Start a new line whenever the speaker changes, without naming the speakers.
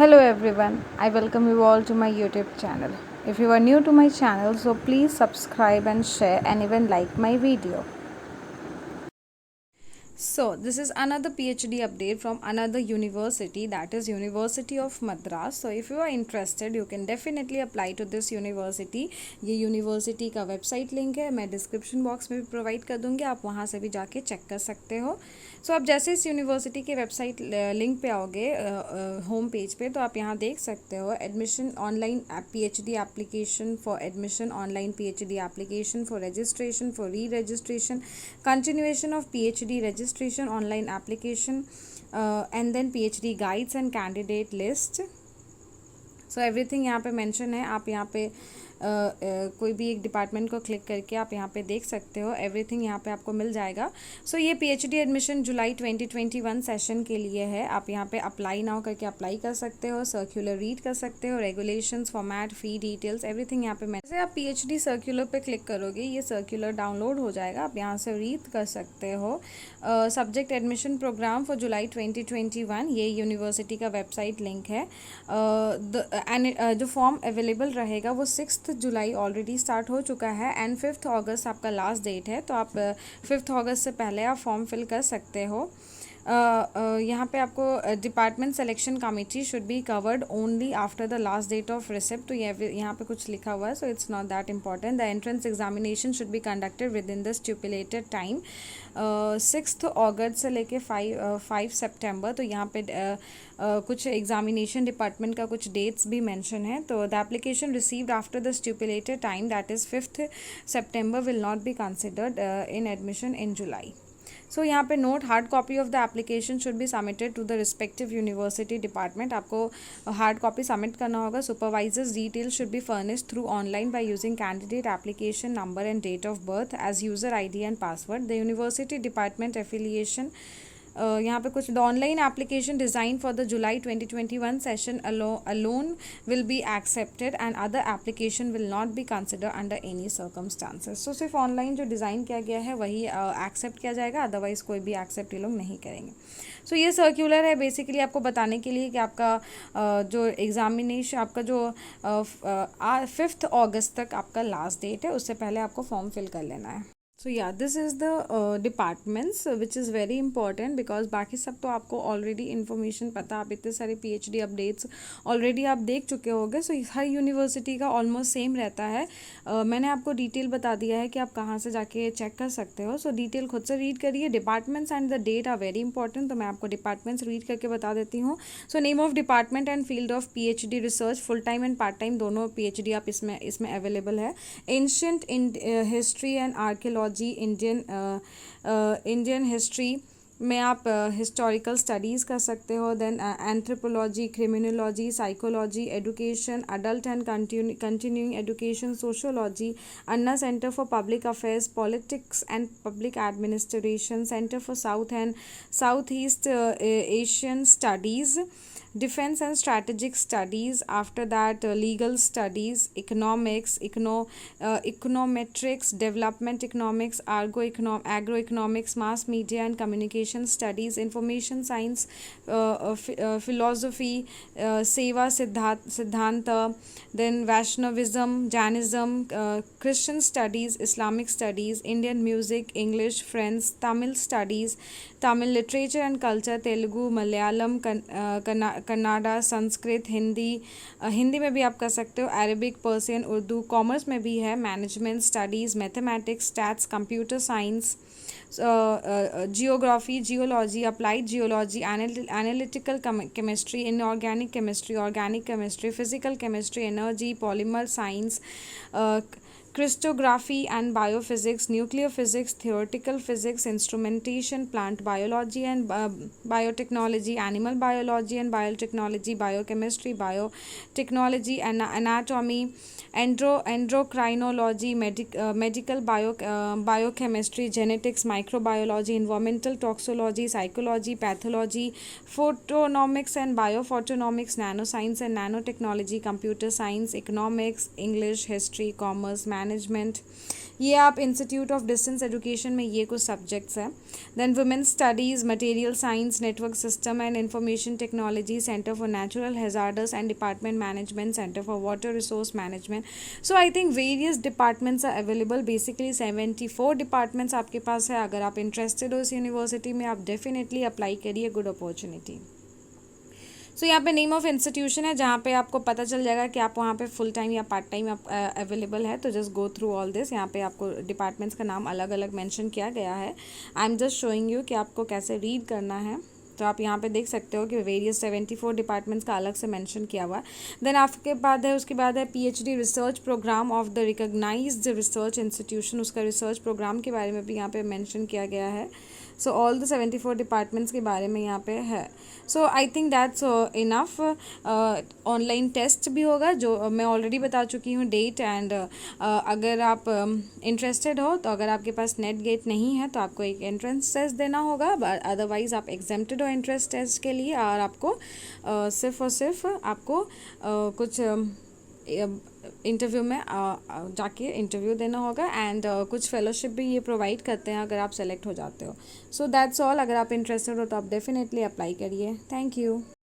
Hello everyone, I welcome you all to my YouTube channel. If you are new to my channel, so please subscribe and share and even like my video. So this is another PhD update from another university, that is University of Madras. So if you are interested you can definitely apply to this university. ये university का website link है, मैं description box में भी provide कर दूँगी, आप वहाँ से भी जाके चेक कर सकते हो. सो आप जैसे इस यूनिवर्सिटी के वेबसाइट लिंक पे आओगे होम पेज पे, तो आप यहाँ देख सकते हो admission online PhD application for admission, online PhD application for registration, for री registration, continuation of PhD registration, online application, and then PhD guides and candidate list. So everything यहाँ पे मेंशन है. आप यहाँ पे कोई भी एक डिपार्टमेंट को क्लिक करके आप यहाँ पे देख सकते हो, एवरीथिंग यहाँ पे आपको मिल जाएगा. सो ये PhD एडमिशन जुलाई 2021 सेशन के लिए है. आप यहाँ पे अप्लाई नाउ करके अप्लाई कर सकते हो, सर्कुलर रीड कर सकते हो, रेगुलेशंस, फॉर्मेट, फी डिटेल्स, एवरीथिंग यहाँ पे जैसे आप PhD सर्कुलर पे क्लिक करोगे ये सर्कुलर डाउनलोड हो जाएगा, आप यहाँ से रीड कर सकते हो. Subject admission programme for July 2021, ये यूनिवर्सिटी का वेबसाइट लिंक है. जो फॉर्म अवेलेबल रहेगा वो 6 जुलाई ऑलरेडी स्टार्ट हो चुका है एंड 5 अगस्त आपका लास्ट डेट है. तो आप 5 अगस्त से पहले आप फॉर्म फिल कर सकते हो. यहाँ पे आपको department selection committee should be covered only after the last date of receipt. तो यहाँ पे कुछ लिखा हुआ है, so it's not that important. The entrance examination should be conducted within the stipulated time. 6 अगस्त से लेके 5 सितंबर. तो यहाँ पे कुछ एग्जामिनेशन डिपार्टमेंट का कुछ डेट्स भी मेंशन है. तो the application received after the stipulated time, that is 5 September, will not be considered in admission in July. So यहाँ पे note, hard copy of the application should be submitted to the respective university department. आपको hard copy submit करना होगा. Supervisors detail should be furnished through online by using candidate application number and date of birth as user ID and password. The university department affiliation, यहाँ पे कुछ, the online application design for the July 2021 session alone will be accepted and other application will not be consider under any circumstances. तो सिर्फ online जो design किया गया है वही एक्सेप्ट किया जाएगा, अदरवाइज कोई भी एक्सेप्ट ये लोग नहीं करेंगे. सो ये सर्क्यूलर है बेसिकली आपको बताने के लिए कि आपका जो एग्जामिनेशन, आपका जो 5 अगस्त तक आपका लास्ट डेट है, उससे पहले आपको फॉर्म फिल कर लेना है. सो या this is the departments which is very important because बाकी सब तो आपको ऑलरेडी इन्फॉर्मेशन पता, आप इतने सारे PhD अपडेट्स ऑलरेडी आप देख चुके होंगे. सो हर यूनिवर्सिटी का ऑलमोस्ट सेम रहता है. मैंने आपको डिटेल बता दिया है कि आप कहाँ से जाके चेक कर सकते हो. सो डिटेल खुद से रीड करिए. Departments and the date are very important, तो मैं आपको डिपार्टमेंट्स रीड करके बता देती हूँ. So name of department and field of PhD research, full time and part time दोनों PhD आप इसमें अवेलेबल है. Ancient history and archaeology, Indian history में आप हिस्टोरिकल स्टडीज़ कर सकते हो. Then anthropology, criminology, psychology, education, adult and continuing education, sociology, Anna centre for public affairs, politics and public administration, centre for south and south east Asian studies, defense and strategic studies. After that legal studies, economics, econometrics, development economics, agroeconomics, mass media and communication studies, information science, philosophy, seva siddhanta, then Vaishnavism, Jainism, Christian studies, Islamic studies, Indian music, English, French, Tamil studies, Tamil literature and culture, Telugu, Malayalam, Kannada, Sanskrit, Hindi में भी आप कर सकते हो, Arabic, Persian, Urdu. Commerce में भी है management studies, mathematics, stats, computer science, geography, geology, applied geology, analytical chemistry, inorganic chemistry, organic chemistry, physical chemistry, energy, polymer science, crystallography and biophysics, nuclear physics, theoretical physics, instrumentation, plant biology and biotechnology, animal biology and biotechnology, biochemistry, biotechnology, and anatomy, endocrinology, medical biochemistry, genetics, microbiology, environmental toxicology, psychology, pathology, photonomics and biophotonomics, nanoscience and nanotechnology, computer science, economics, English, history, commerce, management, ये आप institute of distance education में ये कुछ subjects हैं. Then women's studies, material science, network system and information technology, centre for natural hazards and department management, centre for water resource management. So I think various departments are available. Basically 74 departments आपके पास है. अगर आप interested हो इस university में, आप definitely apply करिए. Good opportunity. सो यहाँ पे नेम ऑफ इंस्टीट्यूशन है जहाँ पे आपको पता चल जाएगा कि आप वहाँ पे फुल टाइम या पार्ट टाइम आप अवेलेबल है. तो just go through all this. यहाँ पे आपको डिपार्टमेंट्स का नाम अलग अलग मेंशन किया गया है. I am just showing you कि आपको कैसे रीड करना है. तो आप यहाँ पे देख सकते हो कि वेरियस 74 डिपार्टमेंट्स का अलग से मेंशन किया हुआ है. देन आपके बाद है उसके बाद है PhD research programme of the recognised research institution. उसका रिसर्च प्रोग्राम के बारे में भी यहाँ पे मेंशन किया गया है. सो ऑल द 74 डिपार्टमेंट्स के बारे में यहाँ पे है. So I think that's enough. Online test भी होगा जो मैं ऑलरेडी बता चुकी हूँ डेट एंड. अगर आप इंटरेस्टेड हो तो अगर आपके पास नेट गेट नहीं है तो आपको एक एंट्रेंस टेस्ट देना होगा. अदरवाइज़ आप एग्जेम्प्टेड हो एंट्रेंस टेस्ट के लिए और आपको सिर्फ और सिर्फ आपको कुछ इंटरव्यू में जाके इंटरव्यू देना होगा. एंड कुछ फेलोशिप भी ये प्रोवाइड करते हैं अगर आप सेलेक्ट हो जाते हो. So that's all. अगर आप इंटरेस्टेड हो तो आप डेफिनेटली अप्लाई करिए. Thank you.